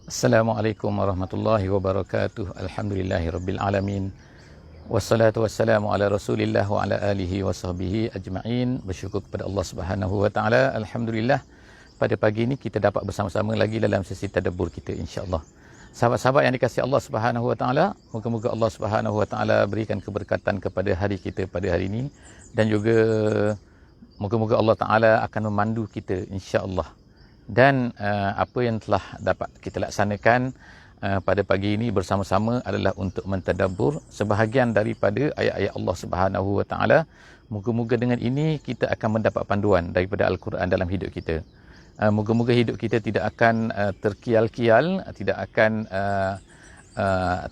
Assalamualaikum warahmatullahi wabarakatuh. Alhamdulillahirabbil alamin. Wassalatu wassalamu ala Rasulillah wa ala alihi wa sahbihi ajma'in. Bersyukur kepada Allah Subhanahu wa taala. Alhamdulillah pada pagi ini kita dapat bersama-sama lagi dalam sesi tadabbur kita insya-Allah. Sahabat-sahabat yang dikasihi Allah Subhanahu wa taala, moga-moga Allah Subhanahu wa taala berikan keberkatan kepada hari kita pada hari ini dan juga moga-moga Allah taala akan memandu kita insya-Allah. Dan apa yang telah dapat kita laksanakan pada pagi ini bersama-sama adalah untuk mentadabbur sebahagian daripada ayat-ayat Allah Subhanahu wa taala. Moga-moga dengan ini kita akan mendapat panduan daripada Al-Quran dalam hidup kita. Moga-moga hidup kita tidak akan terkial-kial, tidak akan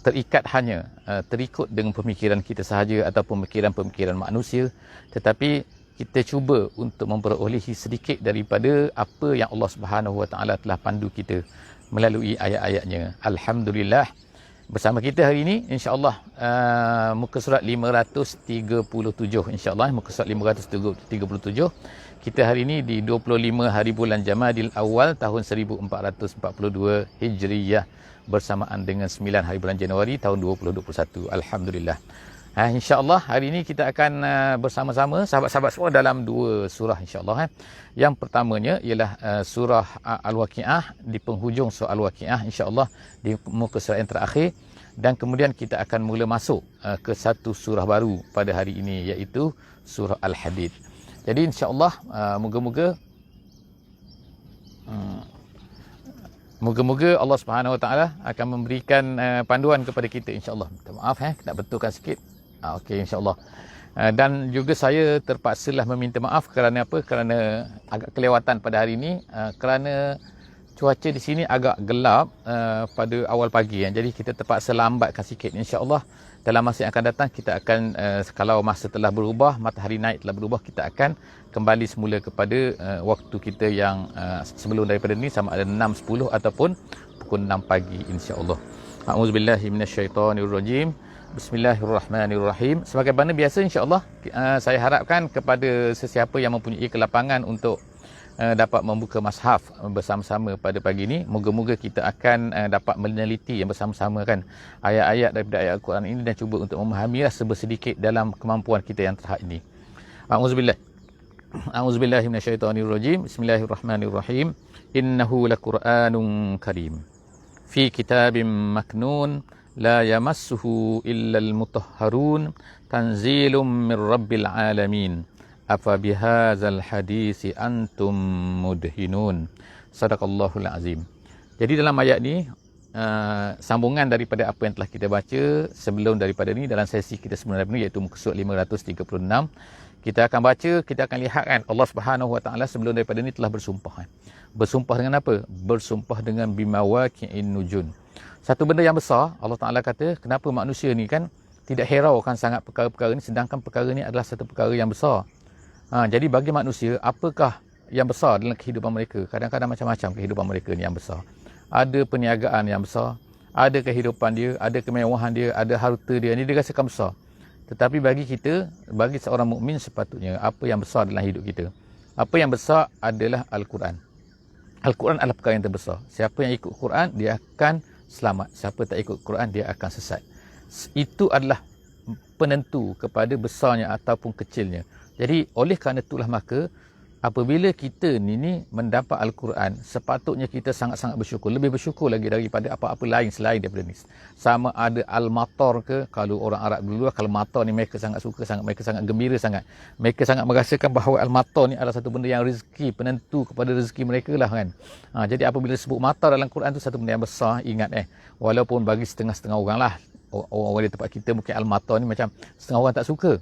terikat hanya terikut dengan pemikiran kita sahaja ataupun pemikiran-pemikiran manusia, tetapi kita cuba untuk memperolehi sedikit daripada apa yang Allah Subhanahu Wa Taala telah pandu kita melalui ayat-ayatnya. Alhamdulillah. Bersama kita hari ini insya-Allah muka surat 537 insya-Allah, muka surat 537. Kita hari ini di 25 hari bulan Jamadil Awal tahun 1442 Hijriyah bersamaan dengan 9 hari bulan Januari tahun 2021. Alhamdulillah. InsyaAllah hari ini kita akan bersama-sama sahabat-sahabat semua dalam dua surah insyaAllah. Yang pertamanya ialah surah Al-Waqi'ah, di penghujung surah Al-Waqi'ah insyaAllah di muka surat yang terakhir. Dan kemudian kita akan mula masuk ke satu surah baru pada hari ini, iaitu surah Al-Hadid. Jadi insyaAllah moga-moga Allah Subhanahu Wa Taala akan memberikan panduan kepada kita insyaAllah. Minta maaf nak betulkan sikit. Okey, insyaAllah. Dan juga saya terpaksalah meminta maaf kerana apa? Kerana agak kelewatan pada hari ini, kerana cuaca di sini agak gelap pada awal pagi. Jadi kita terpaksa lambatkan sikit. InsyaAllah dalam masa yang akan datang kita akan, kalau masa telah berubah, matahari naik telah berubah, kita akan kembali semula kepada waktu kita yang sebelum daripada ini, sama ada 6.10 ataupun pukul 6 pagi insyaAllah. A'udzubillahi minasyaitonirrajim. Bismillahirrahmanirrahim. Sebagaimana biasa insya-Allah saya harapkan kepada sesiapa yang mempunyai kelapangan untuk dapat membuka mushaf bersama-sama pada pagi ini, moga-moga kita akan dapat meneliti yang bersama-sama kan ayat-ayat daripada ayat Al-Quran ini dan cuba untuk memahamilah sebersedikit dalam kemampuan kita yang terhad ini. A'udzubillahi minasyaitonirrajim. Bismillahirrahmanirrahim. Innahu laquranun karim fi kitabim maknun la yamassuhu illal mutahharun tanzilum mir rabbil alamin afa bihadzal hadisi antum mudhinun. Sadaqallahul azim. Jadi dalam ayat ni sambungan daripada apa yang telah kita baca sebelum daripada ni dalam sesi kita sebelum daripada ni, iaitu muka surat 536. Kita akan baca, kita akan lihat kan Allah Subhanahu Wa Taala sebelum daripada ni telah bersumpah. Bersumpah dengan apa? Bersumpah dengan bimawaqi'in nujum. Satu benda yang besar, Allah Ta'ala kata, kenapa manusia ni kan tidak hiraukan sangat perkara-perkara ni, sedangkan perkara ni adalah satu perkara yang besar. Jadi bagi manusia, apakah yang besar dalam kehidupan mereka? Kadang-kadang macam-macam kehidupan mereka ni yang besar. Ada perniagaan yang besar, ada kehidupan dia, ada kemewahan dia, ada harta dia, ini dia rasakan besar. Tetapi bagi kita, bagi seorang mukmin sepatutnya, apa yang besar dalam hidup kita? Apa yang besar adalah Al-Quran. Al-Quran adalah perkara yang terbesar. Siapa yang ikut Quran, dia akan selamat. Siapa tak ikut Quran, dia akan sesat. Itu adalah penentu kepada besarnya ataupun kecilnya. Jadi oleh kerana itulah maka apabila kita ni mendapat Al-Quran, sepatutnya kita sangat-sangat bersyukur. Lebih bersyukur lagi daripada apa-apa lain selain daripada ni. Sama ada al-matar ke, kalau orang Arab dulu, kalau matar ni mereka sangat suka sangat, mereka sangat gembira sangat. Mereka sangat merasakan bahawa al-matar ni adalah satu benda yang rezeki, penentu kepada rezeki mereka lah kan. Jadi apabila sebut matar dalam Quran tu satu benda yang besar, ingat walaupun bagi setengah-setengah orang lah, orang di tempat kita mungkin al-matar ni macam setengah orang tak suka.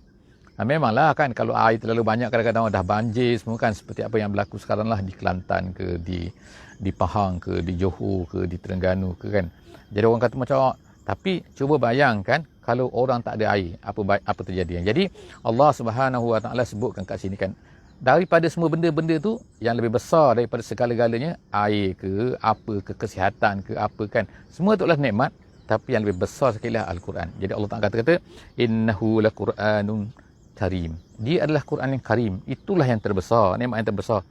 Memanglah kan kalau air terlalu banyak kadang-kadang dah banjir semua kan, seperti apa yang berlaku sekarang lah di Kelantan ke, di Pahang ke, di Johor ke, di Terengganu ke kan. Jadi orang kata macam, tapi cuba bayangkan kalau orang tak ada air, apa terjadi. Jadi Allah Subhanahu Wa Taala sebutkan kat sini kan, daripada semua benda-benda tu yang lebih besar daripada segala-galanya, air ke, apa ke, kesihatan ke, apa kan, semua tu adalah nikmat, tapi yang lebih besar sekali lah Al-Quran. Jadi Allah Ta'ala kata innahu laquranun karim. Dia adalah Quran yang karim. Itulah yang terbesar, nikmat yang terbesar.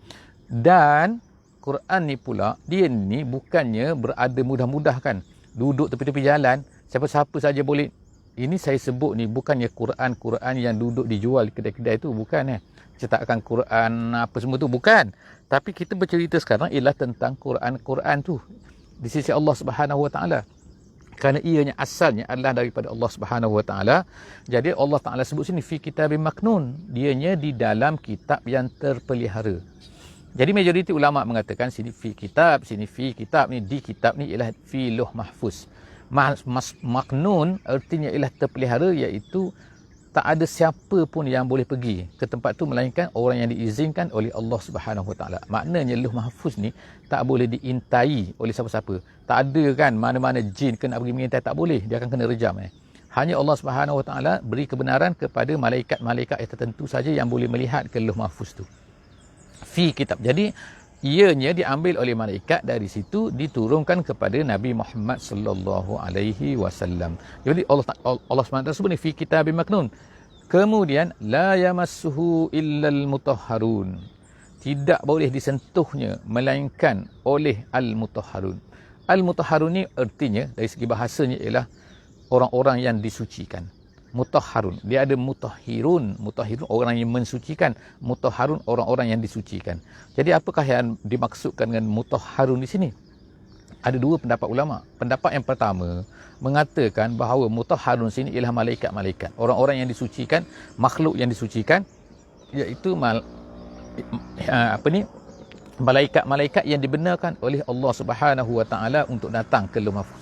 Dan Quran ni pula, dia ni bukannya berada mudah-mudah kan. Duduk tepi-tepi jalan, siapa-siapa saja boleh. Ini saya sebut ni bukannya Quran yang duduk dijual di kedai-kedai tu, bukan cetakan Quran apa semua tu, bukan. Tapi kita bercerita sekarang ialah tentang Quran tu di sisi Allah Subhanahu Wa Taala. Kerana ianya asalnya adalah daripada Allah Subhanahu Wa Taala. Jadi Allah Taala sebut sini fi kitabim maknun, dianya di dalam kitab yang terpelihara. Jadi majoriti ulama mengatakan sini fi kitab ni, di kitab ni ialah fi lauh mahfuz. Maknun artinya ialah terpelihara, iaitu tak ada siapa pun yang boleh pergi ke tempat tu melainkan orang yang diizinkan oleh Allah Subhanahu Wa Taala. Maknanya lauh mahfuz ni tak boleh diintai oleh siapa-siapa. Tak ada kan mana-mana jin kena pergi mengintai, tak boleh, dia akan kena rejam. Hanya Allah Subhanahu Wa Taala beri kebenaran kepada malaikat-malaikat yang tertentu saja yang boleh melihat ke lauh mahfuz tu. Fi kitab. Jadi ianya diambil oleh malaikat, dari situ diturunkan kepada Nabi Muhammad sallallahu alaihi wasallam. Jadi Allah SWT sebut ni fi kitabim maknun. Kemudian la yamassuhu illal mutahharun. Tidak boleh disentuhnya melainkan oleh al-mutahharun. Al-mutahharun ni artinya dari segi bahasanya ialah orang-orang yang disucikan. Mutahharun, dia ada mutahhirun orang yang mensucikan, mutahharun orang-orang yang disucikan. Jadi apakah yang dimaksudkan dengan mutahharun di sini? Ada dua pendapat ulama. Pendapat yang pertama mengatakan bahawa mutahharun sini ialah malaikat-malaikat, orang-orang yang disucikan, makhluk yang disucikan, iaitu malaikat-malaikat yang dibenarkan oleh Allah Subhanahu Wa Taala untuk datang ke lauh mahfuz.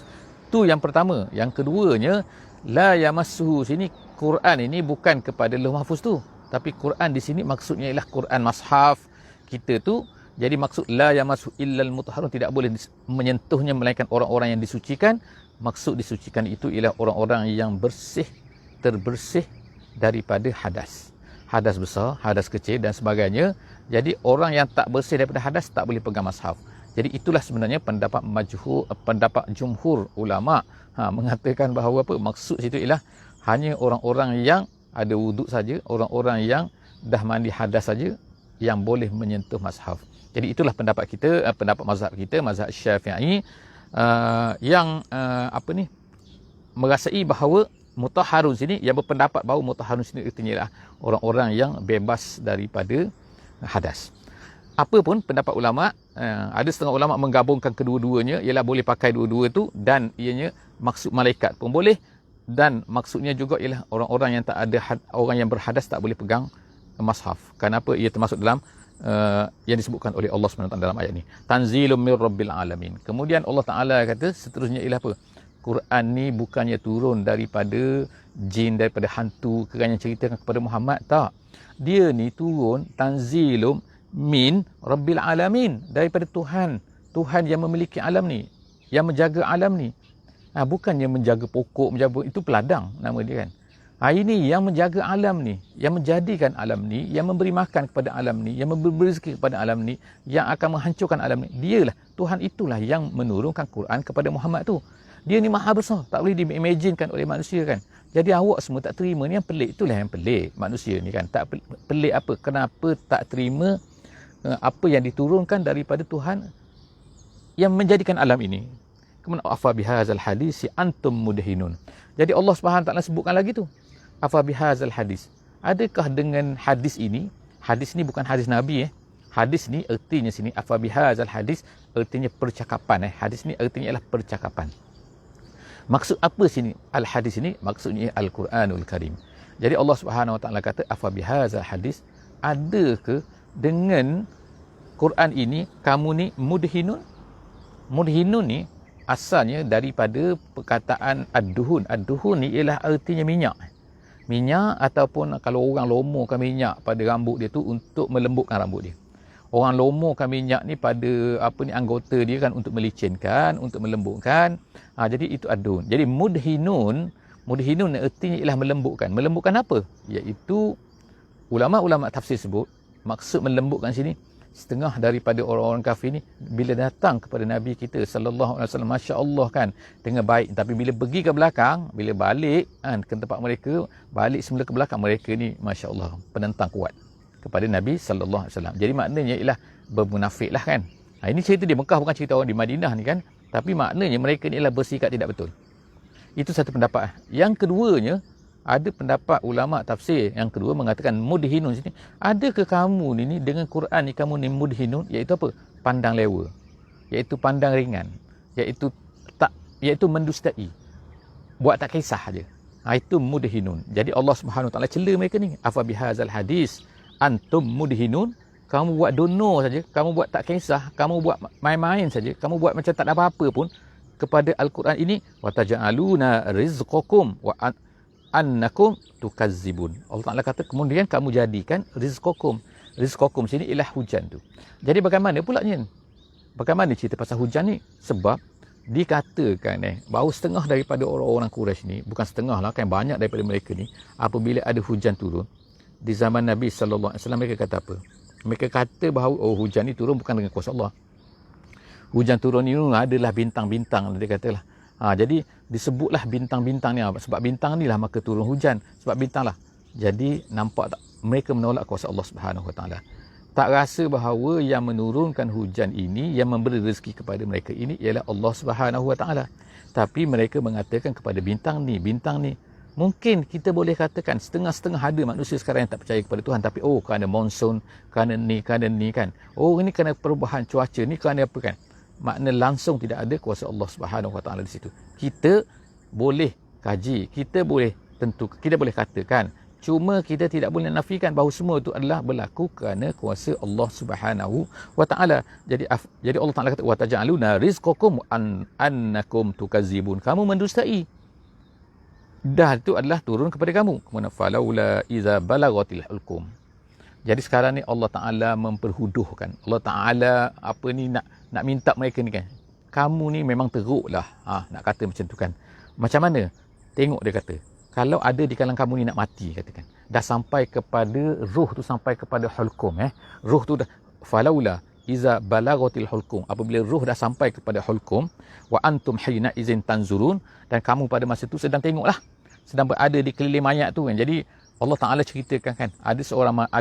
Tu yang pertama. Yang keduanya, la yamassuhu sini, Quran ini bukan kepada lauh mahfuz tu, tapi Quran di sini maksudnya ialah Quran mushaf kita tu. Jadi maksud la yamassuhu illal mutahharun, tidak boleh menyentuhnya melainkan orang-orang yang disucikan. Maksud disucikan itu ialah orang-orang yang bersih, terbersih daripada hadas. Hadas besar, hadas kecil dan sebagainya. Jadi orang yang tak bersih daripada hadas tak boleh pegang mushaf. Jadi itulah sebenarnya pendapat jumhur ulama mengatakan bahawa maksud situ ialah hanya orang-orang yang ada wuduk saja, orang-orang yang dah mandi hadas saja yang boleh menyentuh mushaf. Jadi itulah pendapat kita, pendapat mazhab kita, mazhab Syafi'i, yang merasai bahawa mutahharun sini, yang berpendapat bahawa mutahharun sini artinya ialah orang-orang yang bebas daripada hadas. Apa pun pendapat ulama, ada setengah ulama menggabungkan kedua-duanya, ialah boleh pakai dua-dua tu, dan ianya maksud malaikat pun boleh, dan maksudnya juga ialah orang-orang yang tak ada orang yang berhadas tak boleh pegang mushaf. Kenapa? Ia termasuk dalam yang disebutkan oleh Allah SWT dalam ayat ni, tanzilum mir rabbil alamin. Kemudian Allah Taala kata seterusnya ialah apa? Quran ni bukannya turun daripada jin, daripada hantu kerana ceritakan kepada Muhammad, tak. Dia ni turun tanzilum min rabbil alamin, daripada Tuhan yang memiliki alam ni, yang menjaga alam ni. Bukannya menjaga pokok, menjaga itu peladang nama dia kan. Ini yang menjaga alam ni, yang menjadikan alam ni, yang memberi makan kepada alam ni, yang memberi rezeki kepada alam ni, yang akan menghancurkan alam ni. Dialah Tuhan, itulah yang menurunkan Quran kepada Muhammad tu. Dia ni maha besar, tak boleh diimaginkan oleh manusia kan. Jadi awak semua tak terima ni, yang pelik. Itulah yang pelik manusia ni kan. Tak pelik apa? Kenapa tak terima apa yang diturunkan daripada Tuhan yang menjadikan alam ini? Kemudian afa bihadzal hadis antum mudhinun. Jadi Allah Subhanahu taala sebutkan lagi tu, afa bihadzal hadis, adakah dengan hadis ini? Hadis ni bukan hadis Nabi Hadis ni artinya sini afa bihadzal hadis artinya percakapan Hadis ni artinya ialah percakapan. Maksud apa sini al hadis ini? Maksudnya Al-Quranul Karim. Jadi Allah Subhanahu wa taala kata afa bihadzal hadis, ada ke dengan Quran ini kamu ni mudhinun? Mudhinun ni asalnya daripada perkataan ad-duhun. Ad-duhun ni ialah artinya minyak. Minyak, ataupun kalau orang lomorkan minyak pada rambut dia tu untuk melembutkan rambut dia. Orang lomorkan minyak ni pada anggota dia kan, untuk melicinkan, untuk melembutkan. Jadi itu ad-duhun. Jadi mudhinun artinya ialah melembutkan. Melembutkan apa? Iaitu ulama-ulama tafsir sebut maksud melembutkan sini, setengah daripada orang-orang kafir ni bila datang kepada Nabi kita sallallahu alaihi wasallam, masya-Allah kan, dengan baik, tapi bila pergi ke belakang, bila balik ke tempat mereka, balik semula ke belakang, mereka ni masya-Allah penentang kuat kepada Nabi sallallahu alaihi wasallam. Jadi maknanya ialah bermunafik lah kan. Ini cerita di Mekah, bukan cerita orang di Madinah ni kan. Tapi maknanya mereka ni adalah bersikap tidak betul. Itu satu pendapat. Yang keduanya, ada pendapat ulama tafsir yang kedua mengatakan mudhinun sini. Adakah kamu ni dengan Quran ni kamu ni mudhinun, iaitu apa? Pandang lewa. Iaitu pandang ringan. Iaitu mendustai. Buat tak kisah aja. Itu mudhinun. Jadi Allah Subhanahu Wa Taala cela mereka ni. Afa bihadzal hadis antum mudhinun. Kamu buat dono saja, kamu buat tak kisah, kamu buat main-main saja, kamu buat macam tak ada apa-apa pun kepada Al-Quran ini. Wa taj'aluna rizqakum wa annakum tukazzibun. Allah Taala kata kemudian kamu jadikan rizqakum. Rizqakum sini ialah hujan tu. Jadi bagaimana pula ni? Bagaimana cerita pasal hujan ni? Sebab dikatakan bahawa setengah daripada orang-orang Quraisy ni, bukan setengah lah kan, banyak daripada mereka ni, apabila ada hujan turun di zaman Nabi sallallahu alaihi wasallam, mereka kata apa? Mereka kata bahawa hujan ni turun bukan dengan kuasa Allah. Hujan turun ni adalah bintang-bintang, dia katalah. Jadi disebutlah bintang-bintang ni, sebab bintang ni lah maka turun hujan, sebab bintang lah. Jadi nampak tak, mereka menolak kuasa Allah Subhanahu Wa Taala. Tak rasa bahawa yang menurunkan hujan ini, yang memberi rezeki kepada mereka ini ialah Allah Subhanahu Wa Taala. Tapi mereka mengatakan kepada bintang ni. Mungkin kita boleh katakan setengah-setengah ada manusia sekarang yang tak percaya kepada Tuhan, tapi kerana monsun, kerana ni kan. Ini kerana perubahan cuaca, ni kerana apa kan. Makna langsung tidak ada kuasa Allah Subhanahu Wa Taala di situ. Kita boleh kaji, kita boleh katakan, cuma kita tidak boleh nafikan bahawa semua itu adalah berlaku kerana kuasa Allah Subhanahu Wa Taala. Jadi Allah Taala kata wa taj'aluna rizqakum annakum tukazzibun. Kamu mendustai. Dah itu adalah turun kepada kamu. Kemudian falaula iza balagatil hulqum. Jadi sekarang ni Allah Taala memperhuduhkan. Allah Taala nak minta mereka ni kan. Kamu ni memang teruklah. Nak kata macam tu kan. Macam mana? Tengok dia kata. Kalau ada di kalangan kamu ni nak mati, katakan. Dah sampai kepada ruh tu, sampai kepada hulqum. Ruh tu dah falaula iza balagatil hulqum. Apabila ruh dah sampai kepada hulqum, wa antum hina izin tanzurun, dan kamu pada masa tu sedang tengoklah, sedang berada di keliling mayat tu kan. Jadi Allah Taala ceritakan kan, ada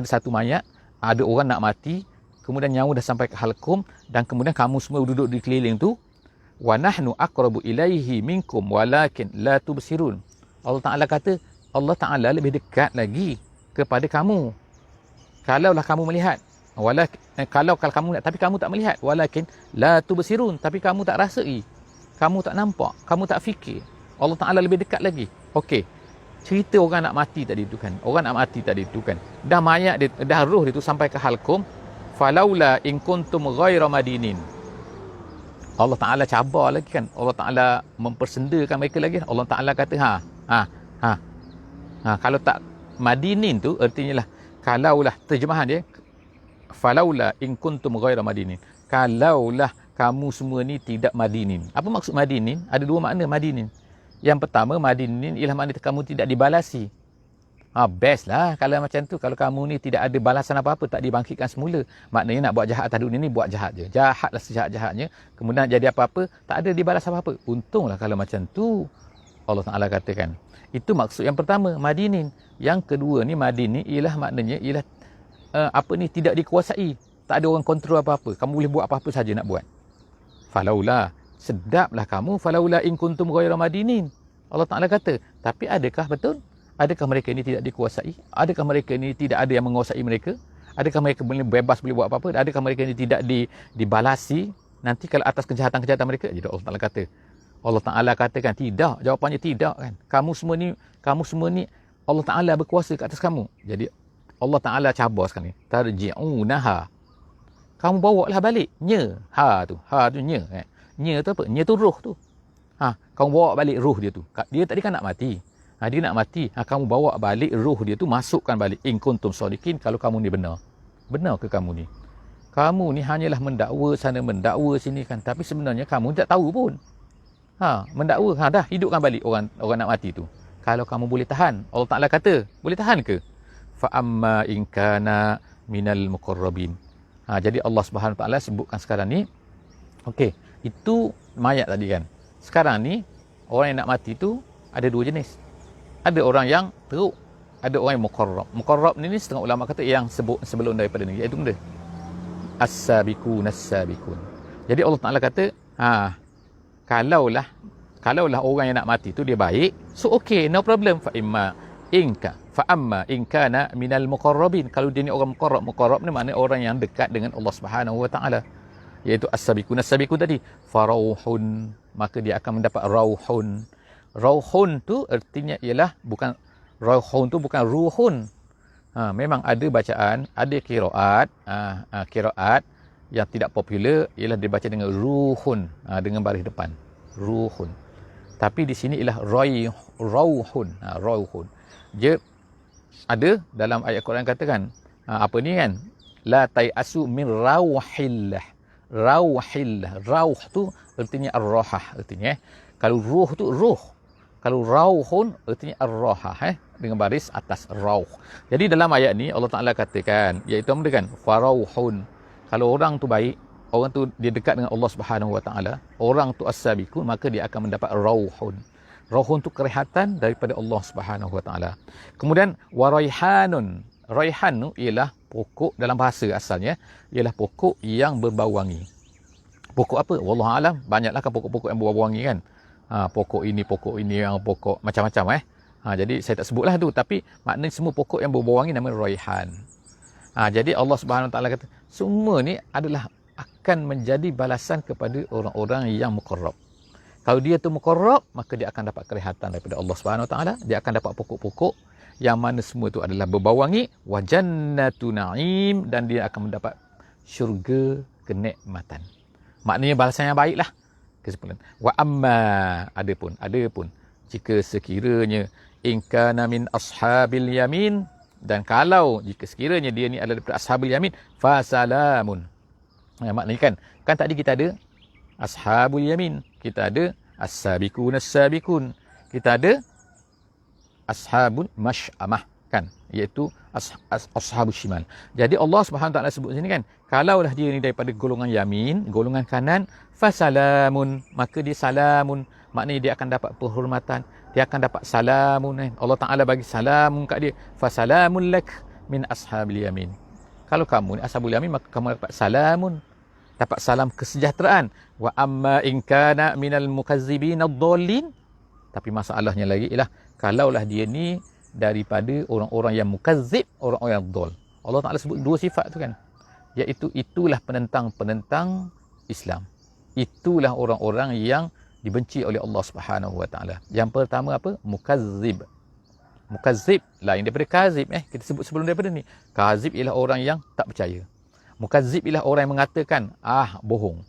satu mayat, ada orang nak mati, kemudian nyawa dah sampai ke hulqum, dan kemudian kamu semua duduk di keliling tu, wa nahnu aqrabu ilaihi minkum walakin la tubsirun. Allah Taala kata Allah Taala lebih dekat lagi kepada kamu kalaulah kamu melihat. Kalau kamu nak, tapi kamu tak melihat. Walakin la tubsirun, tapi kamu tak rasai, kamu tak nampak, kamu tak fikir. Allah Taala lebih dekat lagi. Okey, cerita orang nak mati tadi tu kan, dah mayat dia, dah roh dia tu sampai ke halqum. Falaula in kuntum ghaira madinin. Allah Taala cabar lagi kan, Allah Taala mempersendakan mereka lagi. Allah Taala kata kalau tak madinin tu artinya lah, kalaulah, terjemahan dia falaula in kuntum ghaira madinin, kalaulah kamu semua ni tidak madinin. Apa maksud madinin? Ada dua makna madinin. Yang pertama, madinin ialah makna kamu tidak dibalasi. Best lah kalau macam tu. Kalau kamu ni tidak ada balasan apa-apa, tak dibangkitkan semula, maknanya nak buat jahat atas dunia ni, buat jahat je, jahatlah sejahat-jahatnya, kemudian jadi apa-apa, tak ada dibalas apa-apa. Untunglah kalau macam tu. Allah Ta'ala katakan itu maksud yang pertama, madinin. Yang kedua ni, madini ialah maknanya ialah tidak dikuasai, tak ada orang kontrol apa-apa, kamu boleh buat apa-apa saja nak buat. Falaula, sedaplah kamu, falaula in kuntum ghaira madinin. Allah Ta'ala kata, tapi adakah betul? Adakah mereka ini tidak dikuasai? Adakah mereka ini tidak ada yang menguasai mereka? Adakah mereka boleh bebas, boleh buat apa-apa? Adakah mereka ini tidak dibalasi nanti kalau atas kejahatan-kejahatan mereka? Jadi Allah Ta'ala katakan tidak. Jawapannya tidak kan. Kamu semua ni Allah Ta'ala berkuasa ke atas kamu. Jadi Allah Ta'ala cabar sekali. Tarji'unaha. Kamu bawa lah balik. Ha tu nya. Nya tu apa? Nya tu roh tu. Kamu bawa balik roh dia tu. Dia tadi kan nak mati. Dia nak mati. Kamu bawa balik roh dia tu, masukkan balik. In kuntum shadiqin, kalau kamu ni benar. Benar ke kamu ni? Kamu ni hanyalah mendakwa sana, mendakwa sini kan. Tapi sebenarnya kamu tak tahu pun. Mendakwa. Dah hidupkan balik orang nak mati tu. Kalau kamu boleh tahan. Allah Ta'ala kata, boleh tahan ke? Fa amma in kana minal muqarrabin. Jadi Allah Subhanahu Wa Taala sebutkan sekarang ni, okey, itu mayat tadi kan. Sekarang ni orang yang nak mati tu ada dua jenis. Ada orang yang teruk, ada orang yang muqarrab. Muqarrab ni setengah ulama kata yang sebelum daripada ni, iaitu benda. as-sabiqun as-sabiqun. Jadi Allah Taala kata, kalaulah orang yang nak mati tu dia baik, so okay, no problem. Fa amma in kana minal muqarrabin, kalau dia ni orang muqarrab ni maknanya orang yang dekat dengan Allah Subhanahu wa taala, iaitu as-sabiqun as-sabiqun tadi, farauhun, maka dia akan mendapat rauhun. Rauhun tu artinya ialah bukan rauhun tu bukan ruhun. Memang ada bacaan, ada qiraat, qiraat yang tidak popular ialah dibaca dengan ruhun, dengan baris depan, ruhun. Tapi di sini ialah rauhun, rauhun. Dia ada dalam ayat Quran katakan, apa ni kan, la tayasu min rauhillah. Rauhillah, rauh tu artinya ar-rahah, artinya kalau ruh tu ruh, kalau rauhun artinya ar-rahah, dengan baris atas rauh. Jadi dalam ayat ni Allah Taala katakan, iaitu apa kan, farauhun, kalau orang tu baik, orang tu dia dekat dengan Allah Subhanahu wa taala, orang tu as-sabiqun, maka dia akan mendapat rauhun. Rauhun tu kerehatan daripada Allah Subhanahu wa taala. Kemudian waraihanun, raihan tu ialah pokok, dalam bahasa asalnya ialah pokok yang berbau wangi. Pokok apa? Wallahu alam, banyaklah kan pokok-pokok yang berbau wangi kan. Pokok ini yang pokok macam-macam jadi saya tak sebutlah tu, tapi maknanya semua pokok yang berbau wangi nama raihan. Jadi Allah Subhanahu wa taala kata semua ni adalah akan menjadi balasan kepada orang-orang yang muqarrab. Kalau dia tu muqarrab, maka dia akan dapat kerehatan daripada Allah Subhanahu wa taala, dia akan dapat pokok-pokok yang mana semua itu adalah berbau wangi, wa jannatu na'im, dan dia akan mendapat syurga kenikmatan. Maknanya balasan yang baiklah. Kesimpulan. Wa amma, adapun jika sekiranya in kana min ashabil yamin, dan kalau jika sekiranya dia ni adalah daripada ashabul yamin, fa salamun. Maknanya kan tadi kita ada ashabul yamin, kita ada as-sabiqun as-sabiqun, kita ada ashabul masy'amah kan, iaitu ashabul shimal. Jadi Allah Subhanahu taala sebut sini kan, kalaulah dia ni daripada golongan yamin, golongan kanan, fasalamun, maka dia salamun, maknanya dia akan dapat penghormatan, dia akan dapat salamun. Allah Taala bagi salamun kat dia, fasalamun lak min ashabil yamin. Kalau kamu ni ashabul yamin, maka kamu dapat salamun, dapat salam kesejahteraan. Wa amma in kana minal mukazzibin ad-dallin, tapi masalahnya lagi ialah kalaulah dia ni daripada orang-orang yang mukazzib, orang-orang yang dhal. Allah Taala sebut dua sifat tu kan, iaitu itulah penentang-penentang Islam, itulah orang-orang yang dibenci oleh Allah Subhanahu wa taala. Yang pertama apa? Mukazzib. Mukazzib lain daripada kazib. Kita sebut sebelum daripada ni. Kazib ialah orang yang tak percaya. Mukazzib ialah orang yang mengatakan bohong.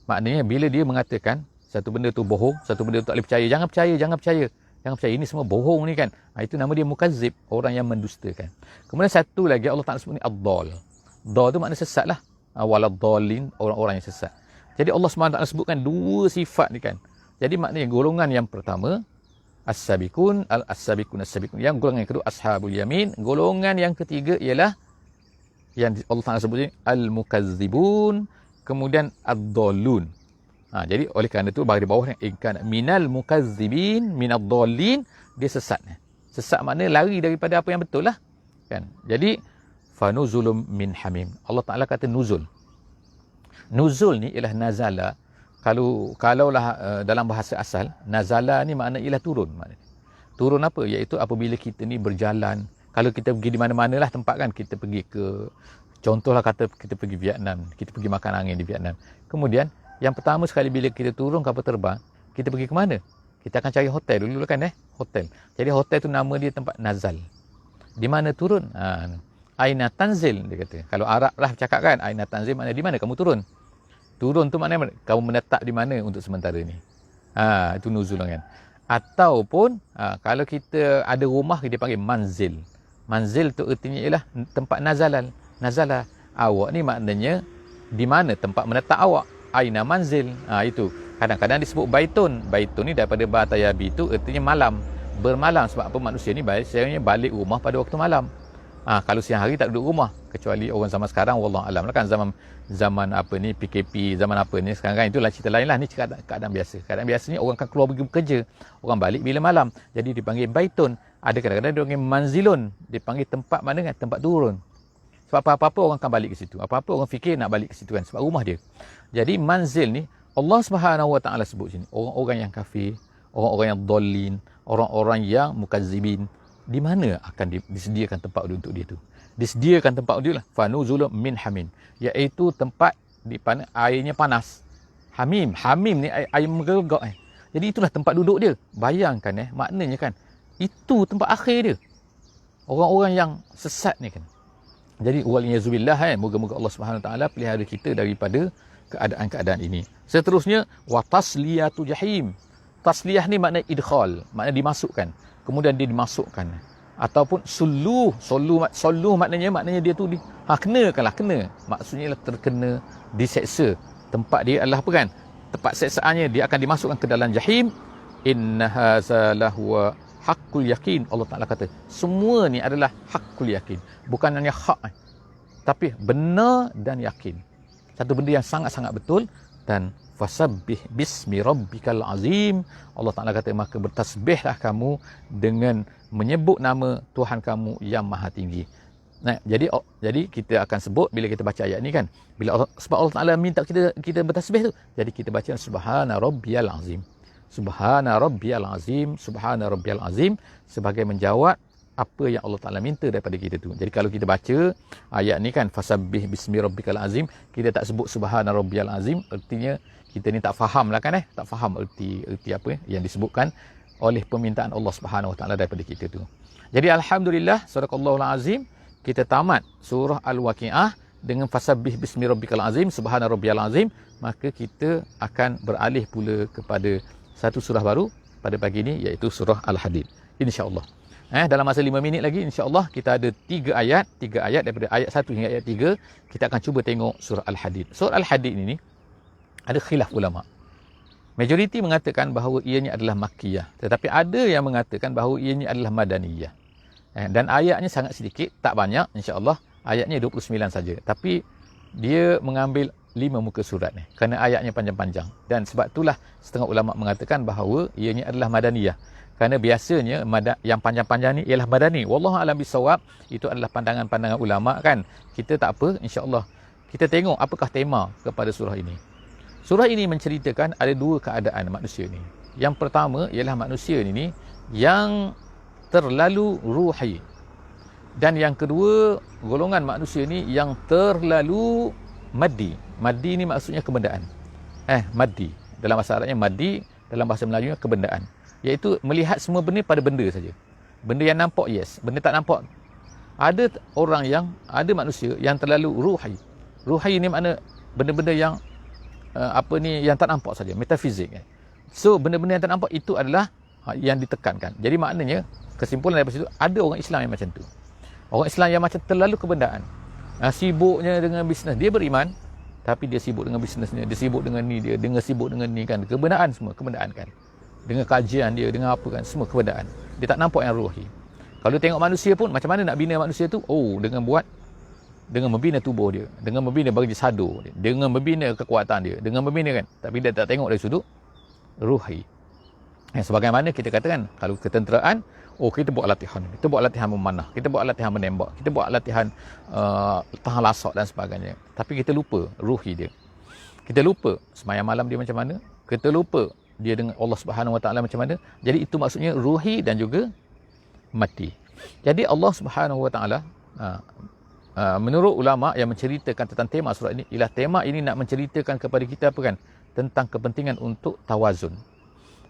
Maknanya bila dia mengatakan satu benda tu bohong, satu benda tu tak boleh percaya, jangan percaya, jangan percaya, jangan percaya, ini semua bohong ni kan. Itu nama dia mukazzib, orang yang mendustakan. Kemudian satu lagi Allah Taala sebut ni ad-dhal. Dhal tu makna sesat lah. Waladhdallin, orang-orang yang sesat. Jadi Allah SWT sebutkan dua sifat ni kan. Jadi maknanya golongan yang pertama as-sabiqun, as-sabiqun. Yang golongan yang kedua ashabul yamin. Golongan yang ketiga ialah yang Allah Taala sebut ni al-mukazzibun, kemudian ad-dhallun. Jadi oleh kerana itu bagi di bawah ikan minal mukazzibin minad-dhallin, dia sesat. Sesat maknanya lari daripada apa yang betul lah kan. Jadi fanuzulum min hamim. Allah Taala kata nuzul. Nuzul ni ialah nazala. Kalaulah dalam bahasa asal, nazala ni makna ialah turun. Turun apa? Iaitu apabila kita ni berjalan. Kalau kita pergi di mana-mana lah tempat kan, kita pergi ke, contohlah kata kita pergi Vietnam, kita pergi makan angin di Vietnam. Kemudian yang pertama sekali bila kita turun kapal terbang, kita pergi ke mana? Kita akan cari hotel dulu kan hotel. Jadi hotel tu nama dia tempat nazal. Di mana turun? Aina tanzil, dia kata. Kalau Arab lah cakap kan, aina tanzil maknanya di mana kamu turun? Turun tu maknanya kamu menetap di mana untuk sementara ni. Itu nuzul kan. Ataupun kalau kita ada rumah, kita panggil manzil. Manzil tu artinya ialah tempat nazalan. Nazalah. Awak ni maknanya di mana tempat menetap awak. Aina manzil. Itu. Kadang-kadang disebut baitun. Baitun ni daripada bahasa Yabi tu artinya malam. Bermalam. Sebab apa manusia ni biasanya balik rumah pada waktu malam. Kalau siang hari tak duduk rumah, kecuali orang zaman sekarang wallahu alam lah kan, zaman apa ni PKP, zaman apa ni sekarang kan, itulah cerita lain lah. Ni keadaan biasa. Keadaan biasa ni orang akan keluar pergi bekerja, orang balik bila malam, jadi dipanggil baitun. Ada kadang-kadang dipanggil manzilun, dipanggil tempat mana kan, tempat turun. Sebab apa-apa orang akan balik ke situ. Apa-apa orang fikir nak balik ke situ kan. Sebab rumah dia. Jadi manzil ni, Allah Subhanahu Wa Taala sebut sini. Orang-orang yang kafir, orang-orang yang dhalin, orang-orang yang mukazzibin. Di mana akan disediakan tempat untuk dia tu? Disediakan tempat dia lah. Fanuzulun min hamim. Iaitu tempat di mana airnya panas. Hamim. Hamim ni air menggelegak. Jadi itulah tempat duduk dia. Bayangkan maknanya kan. Itu tempat akhir dia. Orang-orang yang sesat ni kan. Jadi waliyazubillah moga-moga Allah Subhanahu Wa Taala pelihara kita daripada keadaan-keadaan ini. Seterusnya wa tasliyatu jahim. Tasliyah ni makna idkhal, makna dimasukkan. Kemudian dia dimasukkan. Ataupun suluh maknanya dia tu kenakanlah, kena. Maksudnya terkena, diseksa. Tempat dia adalah apa kan? Tempat seksaannya dia akan dimasukkan ke dalam jahim. Inna hadza lahu haqqul yakin. Allah Taala kata, semua ni adalah haqqul yakin. Bukan hanya hak, tapi benar dan yakin. Satu benda yang sangat-sangat betul. Dan fasabbih bismi rabbikal azim. Allah Taala kata, maka bertasbihlah kamu dengan menyebut nama Tuhan kamu yang maha tinggi. Nah, jadi kita akan sebut bila kita baca ayat ni kan. Sebab Allah Taala minta kita bertasbih tu. Jadi kita baca subhana rabbiyal azim. Subhana rabbiyal azim, subhana rabbiyal azim sebagai menjawab apa yang Allah Taala minta daripada kita tu. Jadi kalau kita baca ayat ni kan, fasabbih bismi rabbikal azim, kita tak sebut subhana rabbiyal azim, artinya kita ni tak faham lah kan tak faham erti apa yang disebutkan oleh permintaan Allah Subhanahu Wa Taala daripada kita tu. Jadi alhamdulillah, sadaqallahul azim, kita tamat surah Al-Waqiah dengan fasabbih bismi rabbikal azim, subhana rabbiyal azim. Maka kita akan beralih pula kepada satu surah baru pada pagi ini, iaitu surah Al-Hadid, insya-Allah. Dalam masa 5 minit lagi, insya-Allah kita ada 3 ayat daripada ayat 1 hingga ayat 3. Kita akan cuba tengok surah Al-Hadid. Surah Al-Hadid ini ada khilaf ulama. Majoriti mengatakan bahawa ianya adalah makkiyah, tetapi ada yang mengatakan bahawa ianya adalah madaniyah. Dan ayatnya sangat sedikit, tak banyak, insya-Allah. Ayatnya 29 saja. Tapi dia mengambil 5 muka surat ni kerana ayatnya panjang-panjang. Dan sebab itulah setengah ulama mengatakan bahawa ianya adalah madaniyah. Kerana biasanya yang panjang-panjang ni ialah madani. Wallahu a'lam bissawab. Itu adalah pandangan-pandangan ulama kan. Kita tak apa, insya-Allah. Kita tengok apakah tema kepada surah ini. Surah ini menceritakan ada 2 keadaan manusia ni. Yang pertama ialah manusia ni yang terlalu ruhi. Dan yang kedua, golongan manusia ni yang terlalu maddi. Maddi ni maksudnya kebendaan. Maddi. Dalam bahasa Arabnya maddi, dalam bahasa Melayunya kebendaan. Iaitu melihat semua benda pada benda saja. Benda yang nampak yes, benda tak nampak. Ada manusia yang terlalu ruhi. Ruhi ni makna benda-benda yang yang tak nampak saja, metafizik. So benda-benda yang tak nampak itu adalah yang ditekankan. Jadi maknanya kesimpulan daripada situ, ada orang Islam yang macam tu. Orang Islam yang macam terlalu kebendaan. Sibuknya dengan bisnes. Dia beriman, tapi dia sibuk dengan bisnesnya, dia sibuk dengan ni, dia sibuk dengan ni kan. Kebendaan semua, kebendaan kan. Dengan kajian dia, dengan apa kan, semua kebendaan. Dia tak nampak yang ruhi. Kalau tengok manusia pun, macam mana nak bina manusia tu? Dengan membina tubuh dia, dengan membina bagi sadur dia, dengan membina kekuatan dia, dengan membina kan. Tapi dia tak tengok dari sudut ruhi. Sebagaimana kita katakan, kalau ketenteraan, kita buat latihan. Kita buat latihan memanah, kita buat latihan menembak, kita buat latihan tahan lasak dan sebagainya. Tapi kita lupa ruhi dia. Kita lupa sembahyang malam dia macam mana. Kita lupa dia dengan Allah Subhanahu Wa Taala macam mana. Jadi itu maksudnya ruhi dan juga mati. Jadi Allah Subhanahu Wa Taala menurut ulama yang menceritakan tentang tema surah ini, ialah tema ini nak menceritakan kepada kita apa kan, tentang kepentingan untuk tawazun.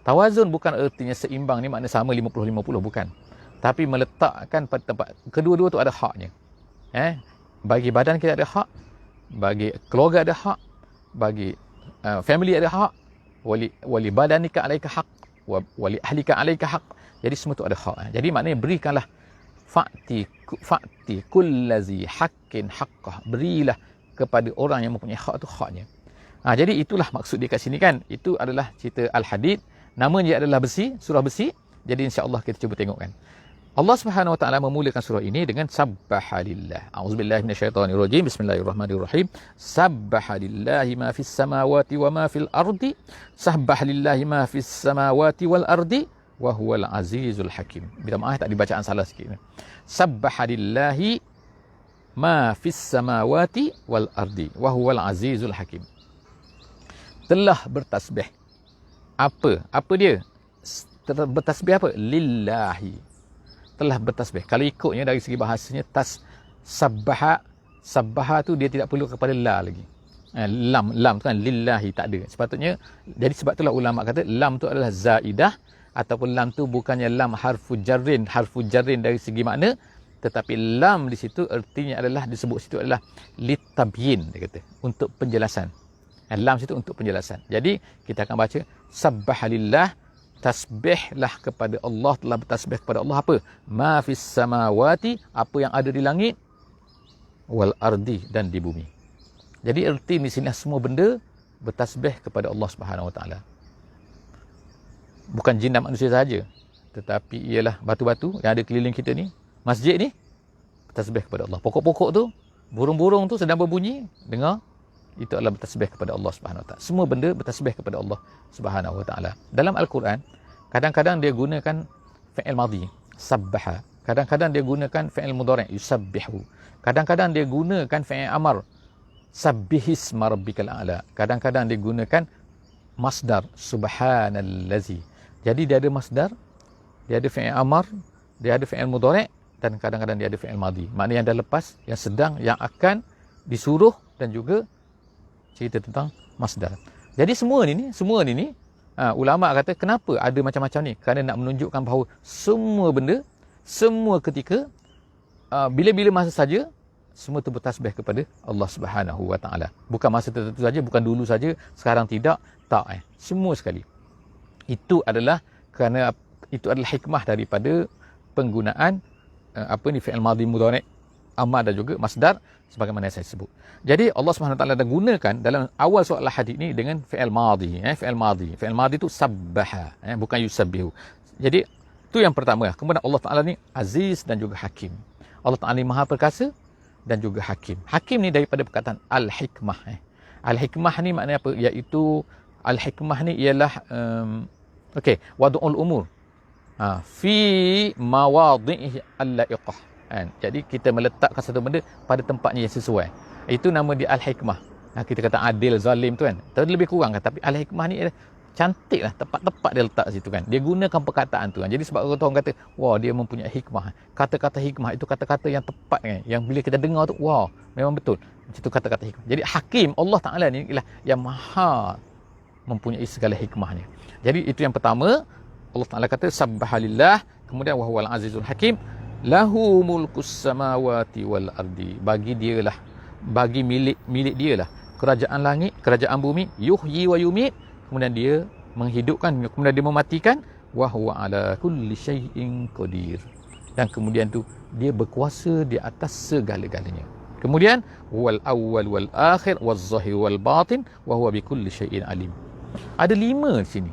Tawazun bukan artinya seimbang ni makna sama 50-50, bukan. Tapi meletakkan pada tempat kedua-dua tu ada haknya. Bagi badan kita ada hak, bagi keluarga ada hak, bagi family ada hak, wali badanika alaika haq, wali ahlika alaika haq. Jadi semua tu ada hak. Jadi maknanya berikanlah fa'ti kullazi haqqin haqqah. Berilah kepada orang yang mempunyai hak tu haknya. Jadi itulah maksud dia kat sini kan. Itu adalah cerita Al-Hadid. Namanya adalah besi, surah besi. Jadi insya-Allah kita cuba tengok kan. Allah Subhanahu Wa Taala memulakan surah ini dengan sabbahalillah. A'udzubillahi minasyaitonirrajim. Bismillahirrahmanirrahim. Sabbahalillahi ma fis samawati wa ma fil ardi. Sabbahalillahi ma fis samawati wal ardi wa huwal azizul hakim. Bila maaf tak dibacaan salah sikit. Sabbahalillahi ma fis samawati wal ardi wa huwal azizul hakim. Telah bertasbih. Apa dia? Bertasbih apa? Lillahi. Telah bertasbih. Kalau ikutnya dari segi bahasanya, sabbaha tu dia tidak perlu kepada la lagi. Lam tu kan lillahi, tak ada. Sepatutnya, jadi sebab itulah ulama kata lam tu adalah zaidah, ataupun lam tu bukannya lam harfu jarrin dari segi makna, tetapi lam di situ artinya adalah, disebut situ adalah litabyin, dia kata, untuk penjelasan. Lam situ untuk penjelasan. Jadi kita akan baca sabbahalillah, tasbihlah kepada Allah, telah bertasbih kepada Allah apa? Ma fis samawati, apa yang ada di langit, wal ardi, dan di bumi. Jadi erti di sini semua benda bertasbih kepada Allah Subhanahu Wa Taala. Bukan jin dan manusia saja, tetapi ialah batu-batu yang ada keliling kita ni, masjid ni, bertasbih kepada Allah. Pokok-pokok tu, burung-burung tu sedang berbunyi, dengar, itu adalah bertasbih kepada Allah Subhanahu Wa Taala. Semua benda bertasbih kepada Allah Subhanahu Wa Taala. Dalam Al-Quran, kadang-kadang dia gunakan fi'il madhi, sabbaha. Kadang-kadang dia gunakan fi'il mudhari', yusabbihu. Kadang-kadang dia gunakan fi'il amar, sabbihisma rabbikal a'la. Kadang-kadang dia gunakan masdar, subhanallazi. Jadi dia ada masdar, dia ada fi'il amar, dia ada fi'il mudhari', dan kadang-kadang dia ada fi'il madhi. Maknanya yang dah lepas, yang sedang, yang akan, disuruh, dan juga cerita tentang masdar. Jadi semua ni ulama kata kenapa ada macam-macam ni? Kerana nak menunjukkan bahawa semua benda, semua ketika, bila-bila masa saja, semua itu bertasbih kepada Allah Subhanahu Wa Taala. Bukan masa tertentu saja, bukan dulu saja, sekarang tidak, tak. Semua sekali. Itu adalah kerana itu adalah hikmah daripada penggunaan fi'il madhi, mudhari', amar dan juga masdar, sebagaimana saya sebut. Jadi Allah Subhanahu Wa Taala dah gunakan dalam awal surah Al-Hadid ni dengan fi'il madhi, Fi'il madhi tu sabbaha, bukan yusabbihu. Jadi itu yang pertama. Kemudian Allah Taala ni aziz dan juga hakim. Allah Taala ni maha perkasa dan juga hakim. Hakim ni daripada perkataan al-hikmah. Al-hikmah ni maknanya apa? Iaitu al-hikmah ni ialah wadu'ul umur fi mawadhi'i al-la'iqah. Jadi kita meletakkan satu benda pada tempatnya yang sesuai. Itu nama dia al-hikmah. Kita kata adil, zalim tu kan, lebih kurang kan. Tapi al-hikmah ni cantik lah, tepat-tepat dia letak situ kan. Dia gunakan perkataan tu kan. Jadi sebab orang kata, wah dia mempunyai hikmah. Kata-kata hikmah itu kata-kata yang tepat kan. Yang bila kita dengar tu, wah memang betul. Macam tu kata-kata hikmah. Jadi hakim, Allah Ta'ala ni ialah yang maha mempunyai segala hikmahnya. Jadi itu yang pertama. Allah Ta'ala kata, sabbahalillah. Kemudian, wahuwal azizul hakim. Lahu mulkus samawati wal ardi. Bagi milik dia lah kerajaan langit, kerajaan bumi. Yuhyi wa yumit. Kemudian dia menghidupkan, kemudian dia mematikan. Wa huwa ala kulli syai'in qadir. Dan kemudian tu dia berkuasa di atas segala-galanya. Kemudian wal awwal wal akhir wal zahir wal batin wa huwa bi kulli syai'in alim. Ada 5 di sini.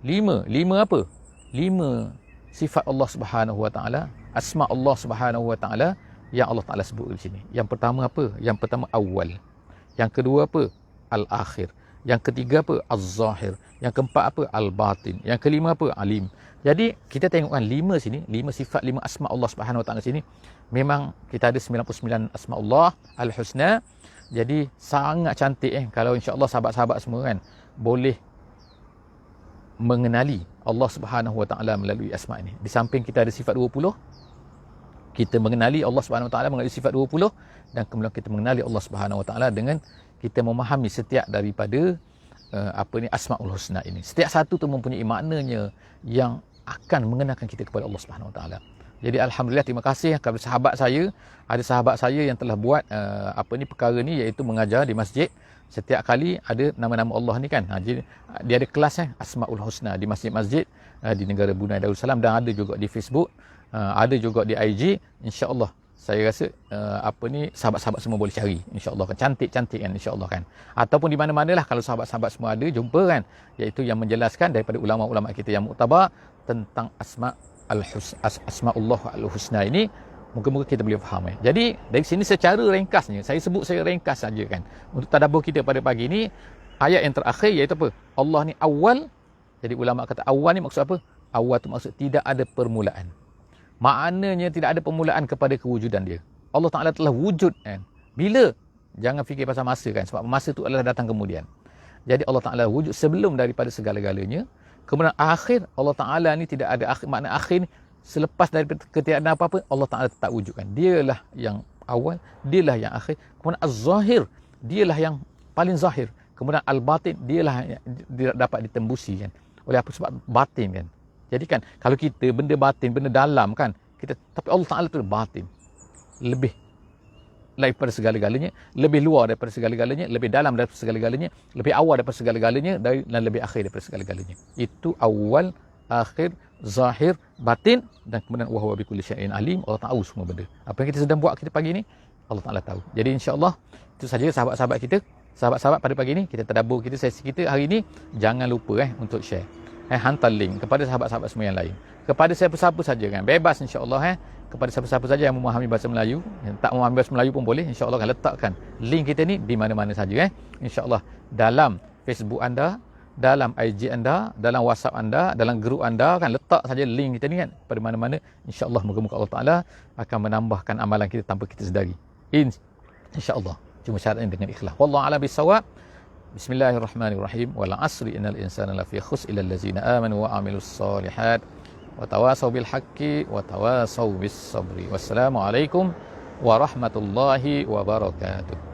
5 apa? 5 sifat Allah Subhanahu Wa Taala, asma Allah Subhanahu Wa Taala yang Allah Taala sebut di sini. Yang pertama apa? Yang pertama awal. Yang kedua apa? Al-akhir. Yang ketiga apa? Az-zahir. Yang keempat apa? Al-batin. Yang kelima apa? Alim. Jadi kita tengokkan 5 sini, 5 sifat, 5 asma Allah Subhanahu Wa Taala sini. Memang kita ada 99 asma Allah Al-Husna. Jadi sangat cantik kalau insya-Allah sahabat-sahabat semua kan boleh mengenali Allah Subhanahu Wa Taala melalui asma ini. Di samping kita ada sifat 20, kita mengenali Allah Subhanahu Wa Taala melalui sifat 20, dan kemudian kita mengenali Allah Subhanahu Wa Taala dengan kita memahami setiap daripada Asmaul Husna ini. Setiap satu tu mempunyai maknanya yang akan mengenalkan kita kepada Allah Subhanahu Wa Taala. Jadi alhamdulillah, terima kasih kepada sahabat saya. Ada sahabat saya yang telah buat perkara ni, iaitu mengajar di masjid. Setiap kali ada nama-nama Allah ni kan. Jadi dia ada kelas Asmaul Husna di masjid-masjid di negara Brunei Darussalam, dan ada juga di Facebook, ada juga di IG. Insya-Allah saya rasa sahabat-sahabat semua boleh cari, insya-Allah kan, cantik-cantik kan, insya-Allah kan. Ataupun di mana-mana lah kalau sahabat-sahabat semua ada jumpa kan, iaitu yang menjelaskan daripada ulama-ulama kita yang muktabar tentang Asmaullah Al-Husna ini. Moga-moga kita boleh faham. Jadi dari sini secara ringkasnya, saya ringkas saja kan, untuk tadabbur kita pada pagi ini, ayat yang terakhir iaitu apa? Allah ni awal. Jadi ulama kata awal ni maksud apa? Awal tu maksud tidak ada permulaan. Maknanya tidak ada permulaan kepada kewujudan dia. Allah Ta'ala telah wujud kan. Bila? Jangan fikir pasal masa kan, sebab masa tu adalah datang kemudian. Jadi Allah Ta'ala wujud sebelum daripada segala-galanya. Kemudian akhir, Allah Ta'ala ni tidak ada akhir, makna akhir ni selepas daripada ketiadaan apa-apa, Allah Ta'ala tetap wujudkan. Dialah yang awal, dialah yang akhir. Kemudian Az-Zahir, dialah yang paling zahir. Kemudian Al-Batin, dialah yang dapat ditembusi kan. Oleh apa? Sebab batin kan. Jadi kan, kalau kita benda batin, benda dalam kan, tapi Allah Ta'ala tu batin. Lebih daripada segala-galanya, lebih luar daripada segala-galanya, lebih dalam daripada segala-galanya, lebih awal daripada segala-galanya, dan lebih akhir daripada segala-galanya. Itu awal, akhir, zahir, batin, dan kemudian wa huwa bikulli syai'in alim. Allah tahu semua benda. Apa yang kita sedang buat kita pagi ni, Allah Ta'ala tahu. Jadi insya-Allah itu saja sahabat-sahabat kita. Sahabat-sahabat pada pagi ni kita tadabbur, kita sesi kita hari ni, jangan lupa untuk share. Hantar link kepada sahabat-sahabat semua yang lain. Kepada siapa-siapa saja kan, bebas insya-Allah kepada siapa-siapa saja yang memahami bahasa Melayu, yang tak memahami bahasa Melayu pun boleh, insya-Allah akan letakkan link kita ni di mana-mana saja insya-Allah, dalam Facebook anda, dalam IG anda, dalam WhatsApp anda, dalam grup anda kan, letak saja link kita ni kan pada mana-mana. Insya-Allah moga-moga Allah Taala akan menambahkan amalan kita tanpa kita sedari. Insya-Allah. Cuma syaratnya dengan ikhlas. Wallahu a'lam bissawab. Bismillahirrahmanirrahim. Wal 'asri innal insana lafi khusr illa allazina amanu wa 'amilus solihat wa tawasaw bil haqqi wa tawasaw bis sabri. Wassalamualaikum warahmatullahi wabarakatuh.